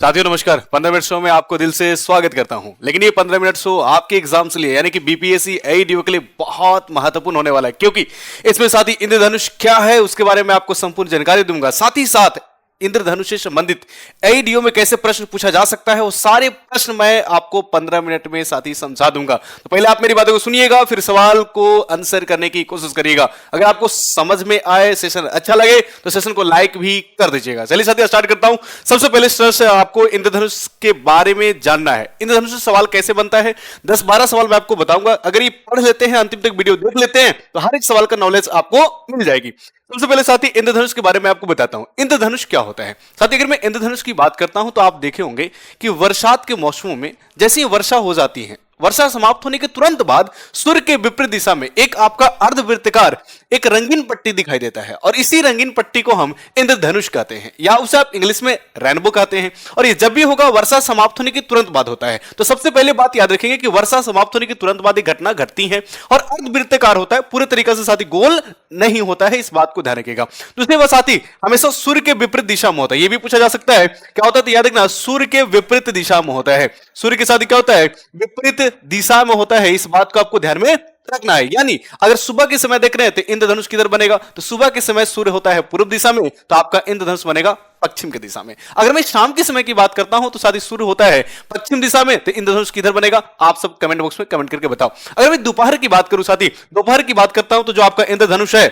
साथियों नमस्कार। 15 minute show में आपको दिल से स्वागत करता हूं। लेकिन ये 15 मिनट शो आपके एग्जाम के लिए यानी कि बीपीएससी एडीओ के लिए बहुत महत्वपूर्ण होने वाला है, क्योंकि इसमें साथ ही इंद्रधनुष क्या है उसके बारे में आपको संपूर्ण जानकारी दूंगा। साथ ही साथ इंद्रधनुष से संबंधित एडीओ में कैसे प्रश्न पूछा जा सकता है वो सारे प्रश्न मैं आपको 15 मिनट में साथ ही समझा दूंगा। तो पहले आप मेरी बातों को सुनिएगा, फिर सवाल को आंसर करने की कोशिश करिएगा। अगर आपको समझ में आए, सेशन अच्छा लगे तो सेशन को लाइक भी कर दीजिएगा। चलिए साथियों स्टार्ट करता हूं। सबसे पहले से आपको इंद्रधनुष के बारे में जानना है। इंद्रधनुष से सवाल कैसे बनता है, 10-12 सवाल मैं आपको बताऊंगा। अगर ये पढ़ लेते हैं, अंतिम तक वीडियो देख लेते हैं तो हर एक सवाल का नॉलेज आपको मिल जाएगी। सबसे पहले साथी इंद्रधनुष के बारे में आपको बताता हूं। इंद्रधनुष क्या होता है साथी, अगर मैं इंद्रधनुष की बात करता हूं तो आप देखे होंगे कि वर्षात के मौसमों में जैसे ही वर्षा हो जाती है, वर्षा समाप्त होने के तुरंत बाद सूर्य के विपरीत दिशा में एक आपका अर्धवृत्ताकार एक रंगीन पट्टी दिखाई देता है और इसी रंगीन पट्टी को हम इंद्रधनुष कहते हैं या उसे आप इंग्लिश में रेनबो कहते हैं। और ये जब भी होगा वर्षा समाप्त होने के तुरंत बाद होता है। तो सबसे पहले बात याद रखेंगे कि वर्षा समाप्त होने के तुरंत बाद एक घटना घटती है और अर्धवृत्ताकार होता है, पूरे तरीके से साथी गोल नहीं होता है, इस बात को ध्यान रखिएगा। दूसरी बात साथी हमेशा सूर्य के विपरीत दिशा में होता है। यह भी पूछा जा सकता है क्या होता है, तो याद रखना सूर्य के विपरीत दिशा में होता है। सूर्य के साथ क्या होता है, विपरीत दिशा में होता है, इस बात को आपको ध्यान में रखना है। यानी अगर सुबह के समय देख रहे हैं तो इंद्रधनुष किधर बनेगा, तो सुबह के समय सूर्य होता है पूर्व दिशा में, तो आपका इंद्रधनुष बनेगा पश्चिम की दिशा में। अगर मैं शाम के समय की बात करता हूं तो साथ ही सूर्य होता है पश्चिम दिशा में, तो इंद्रधनुष किधर बनेगा आप सब कमेंट बॉक्स में कमेंट करके बताओ। अगर मैं दोपहर की बात करूं साथी, दोपहर की बात करता हूं तो जो आपका इंद्रधनुष है,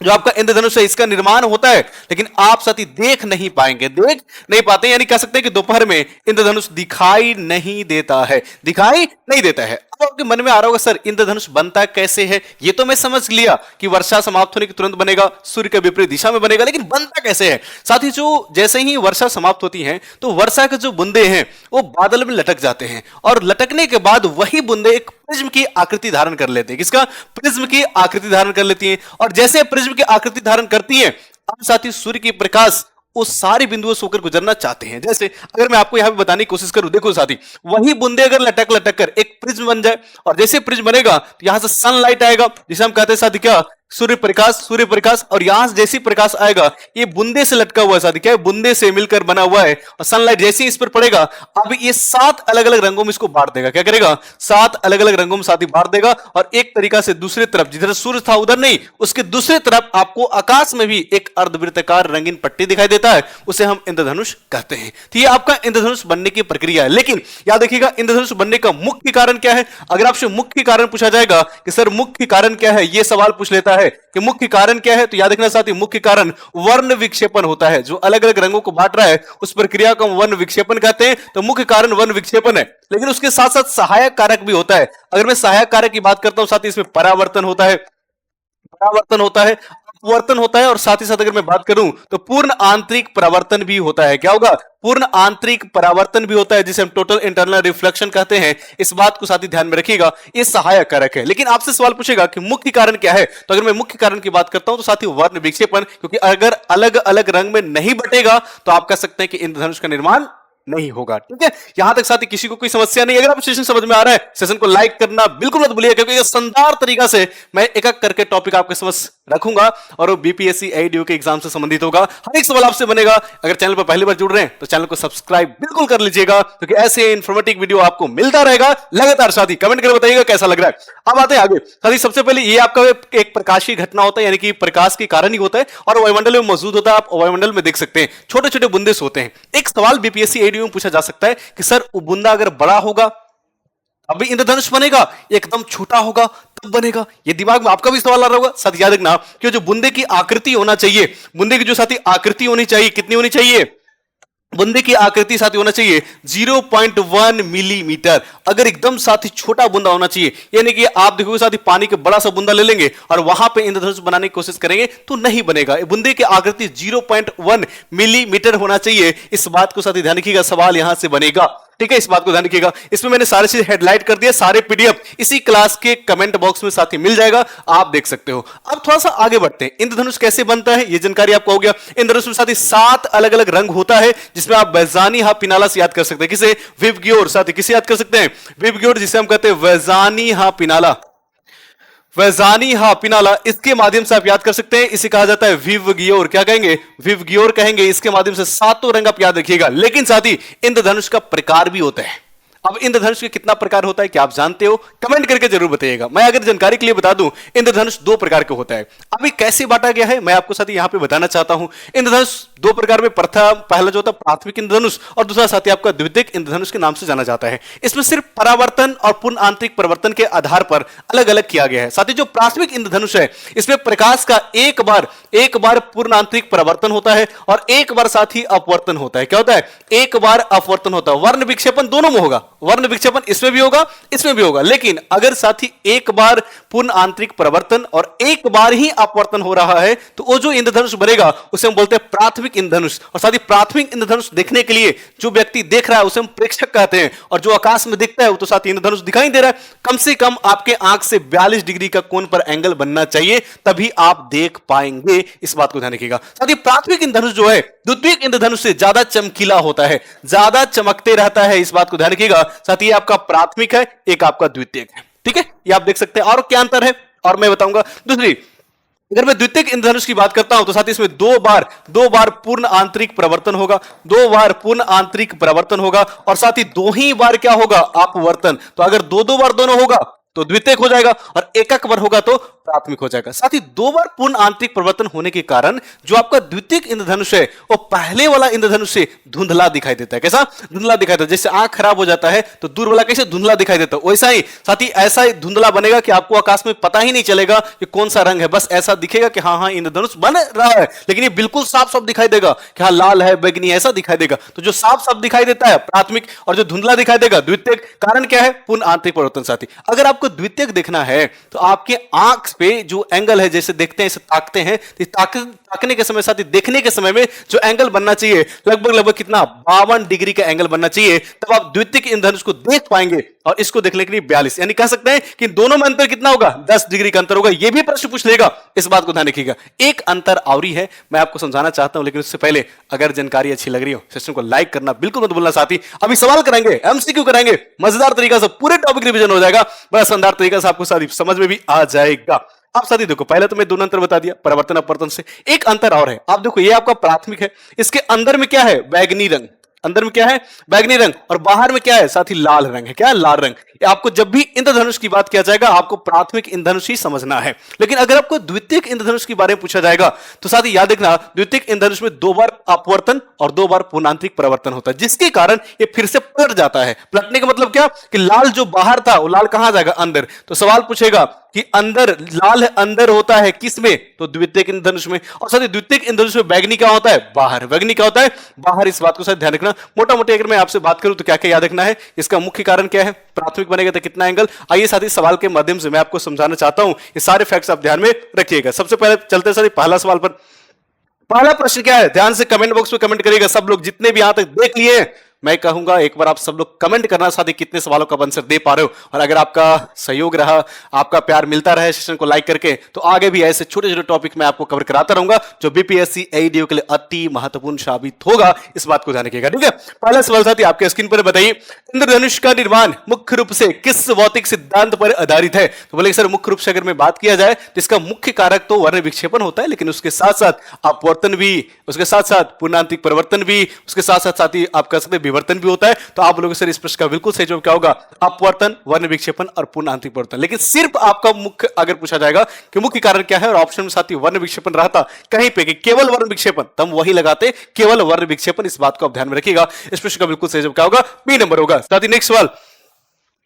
जो आपका इंद्रधनुष है, इसका निर्माण होता है लेकिन आप साथी देख नहीं पाएंगे, देख नहीं पाते, यानी कह सकते हैं कि दोपहर में इंद्रधनुष दिखाई नहीं देता है, दिखाई नहीं देता है। अब आपके मन में आ रहा होगा सर इंद्रधनुष बनता कैसे है, ये तो मैं समझ लिया कि वर्षा समाप्त होने के तुरंत बनेगा, सूर्य के विपरीत दिशा में बनेगा, लेकिन बनता कैसे है साथी। जो जैसे ही वर्षा समाप्त होती है तो वर्षा के जो बूंदे हैं वो बादल में लटक जाते हैं और लटकने के बाद वही बूंदे एक प्रिज्म की आकृति धारण कर लेते हैं। किसका, प्रिज्म की आकृति धारण कर लेती हैं। और जैसे प्रिज्म की आकृति धारण करती है, अब साथी सूर्य की प्रकाश उस सारे बिंदुओं से होकर गुजरना चाहते हैं। जैसे अगर मैं आपको यहां पे बताने की कोशिश करूं, देखो साथी वही बूंदे अगर लटक लटक कर एक प्रिज्म बन जाए और जैसे प्रिज्म बनेगा तो यहां से सनलाइट आएगा, जिसे हम कहते हैं साथी क्या, सूर्य प्रकाश, सूर्य प्रकाश। और यहां से जैसी प्रकाश आएगा ये बूंदे से लटका हुआ है साथी, क्या है, बूंदे से मिलकर बना हुआ है और सनलाइट जैसे ही इस पर पड़ेगा अब ये 7 अलग अलग रंगों में इसको बांट देगा। क्या करेगा, 7 अलग अलग रंगों में साथी बांट देगा और एक तरीका से दूसरी तरफ जिधर सूर्य था उधर नहीं, उसके दूसरी तरफ आपको आकाश में भी एक अर्धवृत्ताकार रंगीन पट्टी दिखाई देता है, उसे हम इंद्रधनुष कहते हैं। तो ये आपका इंद्रधनुष बनने की प्रक्रिया है। लेकिन याद रखिएगा इंद्रधनुष बनने का मुख्य कारण क्या है। अगर आपसे मुख्य कारण पूछा जाएगा कि सर मुख्य कारण क्या है, ये सवाल पूछ लेता है कि मुख्य कारण क्या है, तो याद रखना साथी मुख्य कारण वर्ण विक्षेपन होता है। जो अलग अलग रंगों को बांट रहा है उस प्रक्रिया को हम वर्ण विक्षेपन कहते हैं। तो मुख्य कारण वर्ण विक्षेपन है, लेकिन उसके साथ साथ सहायक कारक भी होता है। अगर मैं सहायक कारक की बात करता हूं साथी, इसमें परावर्तन होता है, परावर्तन होता है, अपवर्तन होता है और साथ ही साथ अगर मैं बात करूं तो पूर्ण आंतरिक परावर्तन भी होता है। क्या होगा, पूर्ण आंतरिक परावर्तन भी होता है, जिसे हम टोटल इंटरनल रिफ्लेक्शन कहते हैं। इस बात को साथी ध्यान में रखिएगा, ये सहायक कारक है। लेकिन आपसे सवाल पूछेगा कि मुख्य कारण क्या है, तो अगर मैं मुख्य कारण की बात करता हूं तो साथी वर्ण विक्षेपन, क्योंकि अगर अलग अलग रंग में नहीं बटेगा तो आप कह सकते हैं कि इंद्रधनुष का निर्माण नहीं होगा। ठीक है, यहां तक साथी किसी को कोई समस्या नहीं। अगर आप सेशन समझ में आ रहा है, सेशन को लाइक करना बिल्कुल मत भूलिए, क्योंकि ये शानदार तरीका से मैं एक एक करके टॉपिक आपके समझ रखूंगा और वो बीपीएससी एडीओ के एग्जाम से संबंधित होगा। हर एक सवाल आपसे बनेगा। अगर चैनल पर पहली बार जुड़ रहे हैं तो चैनल को सब्सक्राइब बिल्कुल कर लीजिएगा, क्योंकि ऐसे इंफॉर्मेटिव वीडियो आपको मिलता रहेगा लगातार। साथी कमेंट करके बताइएगा कैसा लग रहा है। अब आते हैं आगे साथी। सबसे पहले ये आपका एक प्रकाशीय घटना होता है, यानी कि प्रकाश के कारण ही होता है और वायुमंडल में मौजूद होता है। आप वायुमंडल में देख सकते हैं छोटे छोटे बूंदे होते हैं। एक सवाल बीपीएससी एडीओ में पूछा जा सकता है कि सर वो बूंदा अगर बड़ा होगा अभी इंद्रधनुष बनेगा, एकदम छोटा होगा तब बनेगा। ये दिमाग में आपका भी सवाल आ रहा होगा। साथ याद रखना कि जो बूंदे की आकृति होना चाहिए, बूंदे की जो साथी आकृति होनी चाहिए, कितनी होनी चाहिए, बूंदे की आकृति साथी होना चाहिए 0.1 मिलीमीटर। अगर एकदम साथी छोटा बूंदा होना चाहिए, यानी कि आप देखोगे साथी पानी के बड़ा सा बूंदा ले लेंगे और वहां पे इंद्रधनुष बनाने की कोशिश करेंगे तो नहीं बनेगा। बूंदे की आकृति 0.1 मिलीमीटर होना चाहिए। इस बात को साथी ध्यान रखिएगा, सवाल यहां से बनेगा। ठीक है, इस बात को ध्यान रखिएगा। इसमें मैंने सारी चीज हेडलाइट कर दिया, सारे पीडीएफ इसी क्लास के कमेंट बॉक्स में साथी मिल जाएगा, आप देख सकते हो। अब थोड़ा सा आगे बढ़ते हैं, इंद्रधनुष कैसे बनता है ये जानकारी आपको हो गया। इंद्रधनुष में साथी 7 अलग अलग रंग होता है, जिसमें आप वैजानी हा पिनाला से याद कर सकते हैं। किसे, विबग्योर। साथी किसे याद कर सकते हैं, विबग्योर, जिसे हम कहते हैं वैजानी हा पिनाला। वैजानी हा पिनाला, इसके माध्यम से आप याद कर सकते हैं। इसे कहा जाता है विव गियोर। क्या कहेंगे? विव गियोर कहेंगे। इसके माध्यम से सातों रंग आप याद रखिएगा। लेकिन साथ ही इंद्रधनुष का प्रकार भी होता है। अब इंद्रधनुष के कितना प्रकार होता है, क्या आप जानते हो? कमेंट करके जरूर बताइएगा। मैं अगर जानकारी के लिए बता दूं, इंद्रधनुष दो प्रकार के होता है। अभी कैसे बांटा गया है मैं आपको साथ ही यहां पे बताना चाहता हूं। इंद्रधनुष दो प्रकार में, प्रथम पहला जो होता है प्राथमिक इंद्रधनुष, और दूसरा साथी आपका द्वितीयक इंद्रधनुष के नाम से जाना जाता है। इसमें सिर्फ परावर्तन और पूर्ण आंतरिक परिवर्तन के आधार पर अलग अलग किया गया है। साथी जो प्राथमिक इंद्रधनुष है, इसमें प्रकाश का एक बार पूर्ण आंतरिक परिवर्तन होता है और एक बार साथ ही अपवर्तन होता है। क्या होता है? एक बार अपवर्तन होता है। वर्ण विक्षेपण दोनों में होगा, वर्ण विक्षेपण इसमें भी होगा, इसमें भी होगा। लेकिन अगर साथी एक बार पूर्ण आंतरिक परिवर्तन और एक बार ही अपवर्तन हो रहा है, तो वो जो इंद्रधनुष बनेगा उसे हम बोलते हैं प्राथमिक इंद्रधनुष। और साथ ही प्राथमिक इंद्रधनुष देखने के लिए जो व्यक्ति देख रहा है उसे हम प्रेक्षक कहते हैं। और जो आकाश में दिखता है वो तो साथ ही इंद्रधनुष दिखाई दे रहा है। कम से कम आपके आंख से 42 डिग्री का कोण पर एंगल बनना चाहिए, तभी आप देख पाएंगे। इस बात को ध्यान रखिएगा। साथ ही प्राथमिक इंद्रधनुष जो है द्वितीयक इंद्रधनुष से ज्यादा चमकीला होता है, ज्यादा चमकते रहता है। इस बात को ध्यान रखिएगा। साथ ही आपका प्राथमिक है, एक आपका द्वितीयक है। ठीक है, ये आप देख सकते हैं। और क्या अंतर है और मैं बताऊंगा। दूसरी, अगर मैं द्वितीयक इंद्रधनुष की बात करता हूं तो साथ ही इसमें दो बार पूर्ण आंतरिक परिवर्तन होगा, दो बार पूर्ण आंतरिक परिवर्तन होगा, और साथ ही दो ही बार क्या होगा? अपवर्तन। तो अगर दो बार दोनों होगा तो द्वितीयक हो जाएगा, और एक बार होगा तो प्राथमिक हो जाएगा। साथ ही दो बार पूर्ण आंतरिक परिवर्तन होने के कारण जो आपका द्वितीयक इंद्रधनुष है वो पहले वाला इंद्रधनुष से धुंधला दिखाई देता है। कैसा? धुंधला दिखाई देता है। जैसे आंख खराब हो जाता है तो दूर वाला कैसे धुंधला दिखाई देता है, वैसा ही साथ ही ऐसा ही धुंधला बनेगा कि आपको आकाश में पता ही नहीं चलेगा कि कौन सा रंग है। बस ऐसा दिखेगा कि हाँ इंद्रधनुष बन रहा है, लेकिन ये बिल्कुल साफ साफ दिखाई देगा कि हाँ लाल है, बैगनी, ऐसा दिखाई देगा। तो जो साफ साफ दिखाई देता है प्राथमिक, और जो धुंधला दिखाई देगा द्वितीयक। कारण क्या है? पूर्ण आंतरिक परिवर्तन। साथी अगर आपको द्वितीयक देखना है तो आपके आंख पे जो एंगल है, जैसे देखते हैं इसे ताकते हैं, तो ताकने के समय, साथ ही देखने के समय में जो एंगल बनना चाहिए लगभग कितना 52 डिग्री का एंगल बनना चाहिए, तब आप द्वितीयक इंद्रधनुष को देख पाएंगे। और इसको देखने के लिए 42, यानी कह सकते हैं कि दोनों में अंतर कितना होगा? 10 डिग्री का अंतर होगा। यह भी प्रश्न पूछ लेगा, इस बात को ध्यान रखिएगा। एक अंतर और ही है, मैं आपको समझाना चाहता हूं, लेकिन उससे पहले अगर जानकारी अच्छी लग रही हो सेशन को लाइक करना बिल्कुल मत भूलना। साथी अभी सवाल कराएंगे, एमसीक्यू कराएंगे, मजेदार तरीका से पूरे टॉपिक रिवीजन हो जाएगा, बड़ा शानदार तरीका से आपको साथी समझ में भी आ जाएगा। आप साथी देखो, पहले तो मैं दोनों अंतर बता दिया परिवर्तन अपवर्तन से। एक अंतर और है, आप देखो ये आपका प्राथमिक है, इसके अंदर में क्या है? बैगनी रंग। अंदर में क्या है? बैगनी रंग। और बाहर में क्या है? साथी लाल रंग है। क्या है? लाल रंग। आपको जब भी इंद्रधनुष की बात किया जाएगा आपको प्राथमिक इंद्रधनुष ही समझना है। लेकिन अगर आपको द्वितीयक इंद्रधनुष के बारे में पूछा जाएगा तो साथी याद रखना, द्वितीयक इंद्रधनुष में दो बार अपवर्तन और दो बार पूर्णांतरिक परिवर्तन होता है, जिसके कारण ये फिर से पलट जाता है। पलटने का मतलब क्या? कि लाल जो बाहर था वो लाल कहां जाएगा? अंदर। तो सवाल पूछेगा कि अंदर लाल अंदर होता है किसमें? तो द्वितीयक इंद्रधनुष में। और साथ ही द्वितीयक इंद्रधनुष में बैगनी क्या होता है? बाहर। बैगनी क्या होता है? बाहर। इस बात को साथ ध्यान रखना। मोटा मोटी अगर मैं आपसे बात करूं तो क्या क्या याद रखना है? इसका मुख्य कारण क्या है? प्राथमिक बनेगा तो कितना एंगल? आइए साथी सवाल के माध्यम से मैं आपको समझाना चाहता हूं। ये सारे फैक्ट्स आप ध्यान में रखिएगा। सबसे पहले चलते साथी पहला सवाल पर। पहला प्रश्न क्या है? ध्यान से कमेंट बॉक्स में कमेंट करिएगा सब लोग, जितने भी यहां तक देख लिए। मैं कहूंगा एक बार आप सब लोग कमेंट करना साथी कितने सवालों का आंसर दे पा रहे हो। और अगर आपका सहयोग रहा, आपका प्यार मिलता रहे सेशन को लाइक करके, तो आगे भी ऐसे छोटे छोटे टॉपिक मैं आपको कवर कराता रहूंगा जो बीपीएससी एईडीओ के लिए अति महत्वपूर्ण साबित होगा। इस बात को ध्यान रखिएगा। ठीक है, पहला सवाल साथी आपके स्क्रीन पर बताइए, इंद्रधनुष का निर्माण मुख्य रूप से किस भौतिक सिद्धांत पर आधारित है? तो बोले सर मुख्य रूप से अगर मैं बात किया जाए तो इसका मुख्य कारक तो वर्ण विक्षेपण होता है, लेकिन उसके साथ साथ अपवर्तन भी, उसके साथ साथ पूर्णांतरिक परिवर्तन भी, उसके साथ साथ साथी आप कह सकते हैं विवर्तन भी होता है। तो आप लोगों से इस प्रश्न का बिल्कुल सही जवाब क्या होगा? अपवर्तन, वर्ण विक्षेपण और पूर्ण आंतरिक परिवर्तन। लेकिन सिर्फ आपका मुख्य अगर पूछा जाएगा कि मुख्य कारण क्या है और ऑप्शन में साथी वर्ण विक्षेपण रहता कहीं पे कि केवल वर्ण विक्षेपण, तो हम वही लगाते केवल वर्ण विक्षेपण। इस बात को आप ध्यान में रखिएगा। इस प्रश्न का बिल्कुल सही जवाब क्या होगा? बी नंबर होगा। साथी नेक्स्ट सवाल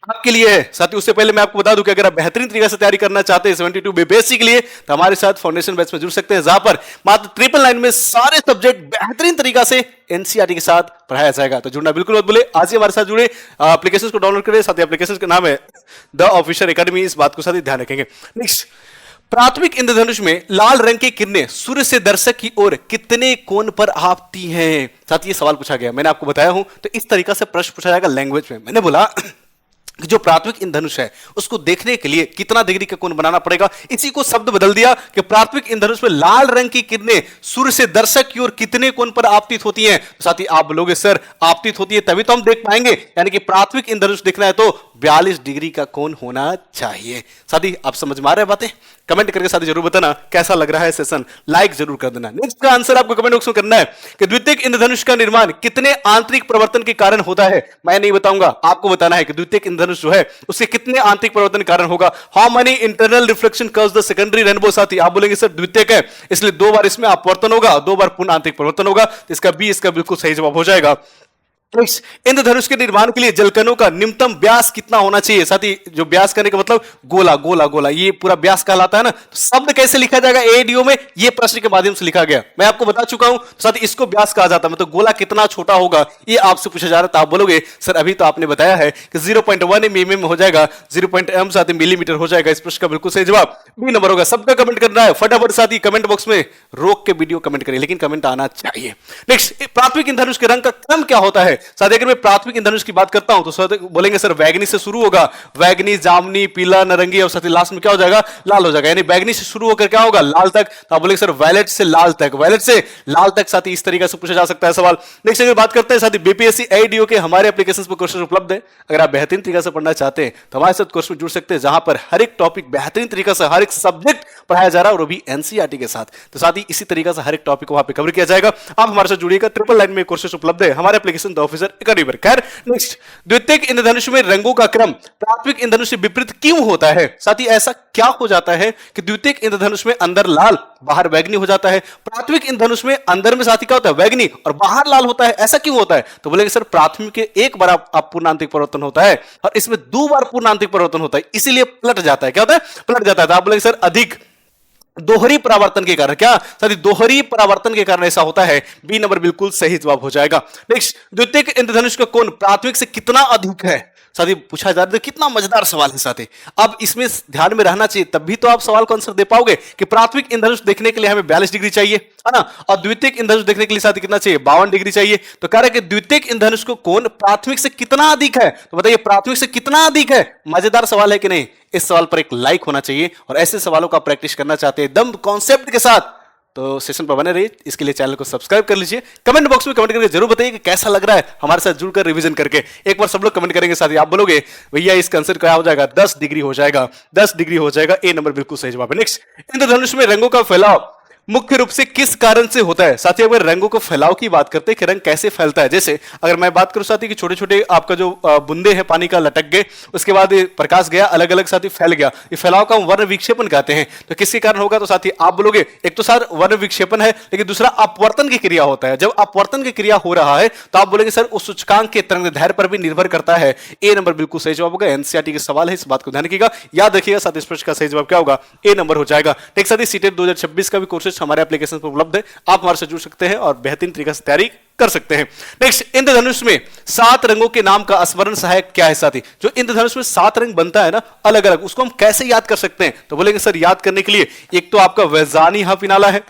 आपके लिए है। साथी उससे पहले मैं आपको बता दूं कि अगर आप बेहतरीन तरीके से तैयारी करना चाहते हैं 72 बेसिक के लिए, तो हमारे साथ फाउंडेशन बैच में जुड़ सकते हैं, जहां पर मात्र 999 में सारे सब्जेक्ट बेहतरीन तरीका से एनसीईआरटी के साथ पढ़ाया जाएगा। तो जुड़ना बिल्कुल मत भूले, आज ही हमारे साथ जुड़े, एप्लीकेशन को डाउनलोड करें। साथ ही एप्लीकेशन का नाम है द ऑफिशियल एकेडमी। इस बात को साथ ही ध्यान रखेंगे। नेक्स्ट, प्राथमिक इंद्रधनुष में लाल रंग की किरणें सूर्य से दर्शक की ओर कितने कोण पर आपती हैं? साथ ही ये सवाल पूछा गया, मैंने आपको बताया हूं। तो इस तरीका से प्रश्न पूछा जाएगा लैंग्वेज में। मैंने बोला कि जो प्राथमिक इंद्रधनुष है उसको देखने के लिए कितना डिग्री का कोण बनाना पड़ेगा। इसी को शब्द बदल दिया कि प्राथमिक इंद्रधनुष में लाल रंग की किरणें सूर्य से दर्शक की ओर कितने कोण पर आपतित होती हैं। तो साथ ही आप बोलोगे सर आपतित होती है तभी तो हम देख पाएंगे, यानी कि प्राथमिक इंद्रधनुष दिखना है तो 42 डिग्री का कोण होना चाहिए। साथ ही आप समझ में आ रहे हैं बातें? कमेंट करके साथ ही जरूर बताना कैसा लग रहा है सेशन, लाइक जरूर कर देना। नेक्स्ट का आंसर आपको कमेंट बॉक्स में करना है कि द्वितीयक इंद्रधनुष का निर्माण कितने आंतरिक परिवर्तन के कारण होता है। मैं नहीं बताऊंगा, आपको बताना है कि द्वितीयक इंद्रधनुष जो है उसके कितने आंतरिक परिवर्तन के कारण होगा। How many internal reflection curves the secondary rainbow. साथी आप बोलेंगे सर द्वितीयक है इसलिए 2 बार इसमें अपवर्तन होगा, 2 बार पूर्ण आंतरिक परिवर्तन होगा, तो इसका बी इसका बिल्कुल सही जवाब हो जाएगा। इंद्रधनुष के निर्माण के लिए जलकणों का न्यूनतम व्यास कितना होना चाहिए। साथ ही जो व्यास करने का मतलब गोला गोला गोला, ये पूरा व्यास कहलाता है ना। तो शब्द कैसे लिखा जाएगा एडीओ में, ये प्रश्न के माध्यम से लिखा गया, मैं आपको बता चुका हूं। तो साथ ही इसको व्यास कहा जाता है, मतलब गोला कितना छोटा होगा ये आपसे पूछा जा रहा था। आप बोलोगे सर अभी तो आपने बताया है कि 0.1 mm हो जाएगा, 0.m साथ ही मिलीमीटर हो जाएगा। इस प्रश्न का बिल्कुल सही जवाब बी नंबर होगा। सबका कमेंट करना है फटाफट, साथ ही कमेंट बॉक्स में रोक के वीडियो कमेंट करें, लेकिन कमेंट आना चाहिए। नेक्स्ट, प्राथमिक इंद्रधनुष के रंग का क्रम क्या होता है। साथ ही अगर मैं प्राथमिक इंद्रधनुष की बात करता हूं तो बोलेंगे सर बैगनी से शुरू होगा, बैगनी, जामुनी, पीला, नारंगी और साथ ही लास्ट में क्या हो जाएगा, लाल हो जाएगा। यानी बैगनी से शुरू होकर क्या होगा, लाल तक। तो आप बोलेंगे सर वायलेट से लाल तक, वायलेट से लाल तक। साथ ही इस तरीके से पूछा जा सकता है सवाल। नेक्स्ट अगर बात करते हैं साथ ही बीपीएससी एडीओ के हमारे एप्लीकेशन पर कोर्सेज उपलब्ध है। अगर आप बेहतरीन तरीके से पढ़ना चाहते हैं तो हमारे साथ कोर्स में जुड़ सकते हैं, जहां पर हर एक टॉपिक बेहतरीन तरीके से हर एक सब्जेक्ट पढ़ाया जा रहा है और वो भी एनसीईआरटी के साथ। तो साथ ही इसी तरीके से हर एक टॉपिक को वहां पे कवर किया जाएगा। आप हमारे साथ जुड़िएगा, 999 में कोर्सेज उपलब्ध है हमारे एप्लीकेशन द ऑफिसर एकेडमी पर। खैर नेक्स्ट, द्वितीयक इंद्रधनुष में रंगों का क्रम प्राथमिक इंद्रधनुष से विपरीत क्यों होता है। साथ ही ऐसा क्या हो जाता है कि द्वितीयक इंद्रधनुष में अंदर लाल बाहर बैगनी हो जाता है, प्राथमिक इंद्रधनुष में अंदर में साथ ही क्या होता है बैगनी और बाहर लाल होता है, ऐसा क्यों होता है। तो बोलेंगे सर प्राथमिक के एक बार आप पूर्णांतिक परिवर्तन होता है और इसमें 2 बार पूर्णांतिक परिवर्तन होता है, इसीलिए पलट जाता है। क्या होता है, पलट जाता है। तो आप बोलेंगे सर अधिक दोहरी परावर्तन के कारण, क्या सर दोहरी परावर्तन के कारण ऐसा होता है। बी नंबर बिल्कुल सही जवाब हो जाएगा। नेक्स्ट, द्वितीयक इंद्रधनुष का कोण प्राथमिक से कितना अधिक है। साथी पूछा जा रहा है, कितना मजेदार सवाल है साथी। अब इसमें ध्यान में रहना चाहिए, तब भी तो आप सवाल को आंसर दे पाओगे कि प्राथमिक इंद्रधनुष देखने के लिए हमें 42 डिग्री चाहिए, है ना, और द्वितीयक इंद्रधनुष देखने के लिए साथी कितना चाहिए, 52 डिग्री चाहिए। तो कह रहे हैं कि द्वितीयक इंद्रधनुष को कोण प्राथमिक से कितना अधिक है। तो बताइए प्राथमिक से कितना अधिक है। मजेदार सवाल है कि नहीं। इस सवाल पर एक लाइक होना चाहिए और ऐसे सवालों का प्रैक्टिस करना चाहते हैं एकदम कॉन्सेप्ट के साथ, तो सेशन पर बने रहिए। इसके लिए चैनल को सब्सक्राइब कर लीजिए। कमेंट बॉक्स में कमेंट करके जरूर बताइए कि कैसा लग रहा है हमारे साथ जुड़कर रिवीजन करके। एक बार सब लोग कमेंट करेंगे, साथ ही आप बोलोगे भैया इसका आंसर क्या हो जाएगा, 10 डिग्री हो जाएगा, 10 डिग्री हो जाएगा। ए नंबर बिल्कुल सही जवाब है। नेक्स्ट, इंद्रधनुष में रंगों का फैलाव मुख्य रूप से किस कारण से होता है। साथी अगर रंगों को फैलाव की बात करते हैं कि रंग कैसे फैलता है, जैसे अगर मैं बात करूं साथी कि छोटे छोटे आपका जो बूंदे हैं पानी का लटक गए, उसके बाद प्रकाश गया अलग अलग साथी फैल गया, ये फैलाव का हम वर्ण विक्षेपन कहते हैं। तो किसके कारण होगा। तो साथी आप बोलोगे एक तो सर वर्ण विक्षेपन है, लेकिन दूसरा अपवर्तन की क्रिया होता है। जब अपवर्तन की क्रिया हो रहा है तो आप बोलेंगे सर उस सूचकांक के तरंगदैर्घ्य पर भी निर्भर करता है। ए नंबर बिल्कुल सही जवाब होगा। एनसीईआरटी के सवाल है, इस बात को ध्यान रखिएगा, याद रखिएगा। साथ इस प्रश्न का सही जवाब क्या होगा, ए नंबर हो जाएगा। नेक्स्ट साथी सीटेट 2026 का भी कोर्सेज हमारे एप्लीकेशन पर उपलब्ध है, आप हमारे से जुड़ सकते हैं और बेहतरीन तरीके से तैयारी कर सकते हैं। नेक्स्ट, इंद्रधनुष में 7 रंगों के नाम का स्मरण सहायक क्या है। साथी जो इंद्रधनुष में 7 रंग बनता है ना अलग अलग, उसको हम कैसे याद कर सकते हैं। तो बोलेंगे सर याद करने के लिए एक तो आपका वैजानी पिनाला है,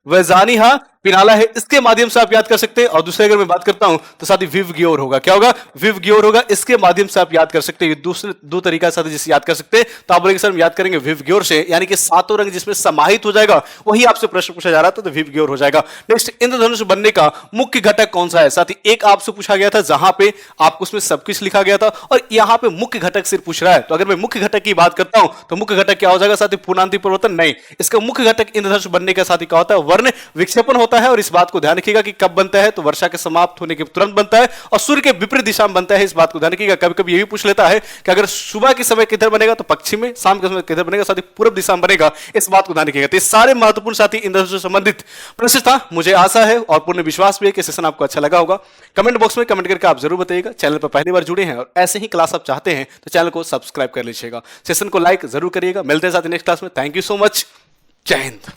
वैजानी पिनाला है, इसके माध्यम से आप याद कर सकते हैं। और दूसरे अगर मैं बात करता हूं तो साथ ही विव ग्योर होगा, क्या होगा, विव ग्योर होगा, इसके माध्यम से आप याद कर सकते हैं। ये दूसरे 2 तरीका साथ जिसे याद कर सकते हैं। तो आप बोलेंगे सर हम याद करेंगे विव ग्योर से, यानी कि 7 रंग जिसमें समाहित हो जाएगा, वही आपसे प्रश्न पूछा जा रहा था, तो विव ग्योर हो जाएगा। नेक्स्ट, इंद्रधनुष बनने का मुख्य घटक कौन सा है। साथ ही एक आपसे पूछा गया था जहां पे आपको उसमें सब कुछ लिखा गया था, और यहां पे मुख्य घटक सिर्फ पूछ रहा है। तो अगर मैं मुख्य घटक की बात करता हूं तो मुख्य घटक क्या हो जाएगा साथी, पूर्णांतिक परिवर्तन नहीं। इसका मुख्य घटक इंद्रधनुष बनने का साथी क्या होता है, वर्ण विक्षेपन होता है। और इस बात को ध्यान रखिएगा कि कब बनता है, तो वर्षा के समाप्त होने के तुरंत बनता है और सूर्य के विपरीत दिशा में बनता है। इस बात को ध्यान रखिएगा। कभी कभी ये भी पूछ लेता है कि अगर सुबह के समय किधर बनेगा, तो पश्चिम में, शाम के समय किधर बनेगा, साथी पूर्व दिशा में बनेगा। इस बात को ध्यान रखिएगा। तो ये सारे महत्वपूर्ण साथी इंद्रधनुष से संबंधित प्रश्न था। मुझे आशा है और पूर्ण विश्वास भी है कि सेशन आपको अच्छा लगा होगा। कमेंट बॉक्स में कमेंट करके आप जरूर बताइएगा। चैनल पर पहली बार जुड़े हैं और ऐसे ही क्लास आप चाहते हैं तो चैनल को सब्सक्राइब कर लीजिएगा, सेशन को लाइक जरूर करिएगा। मिलते हैं साथी नेक्स्ट क्लास में। Thank you so much. जय हिंद।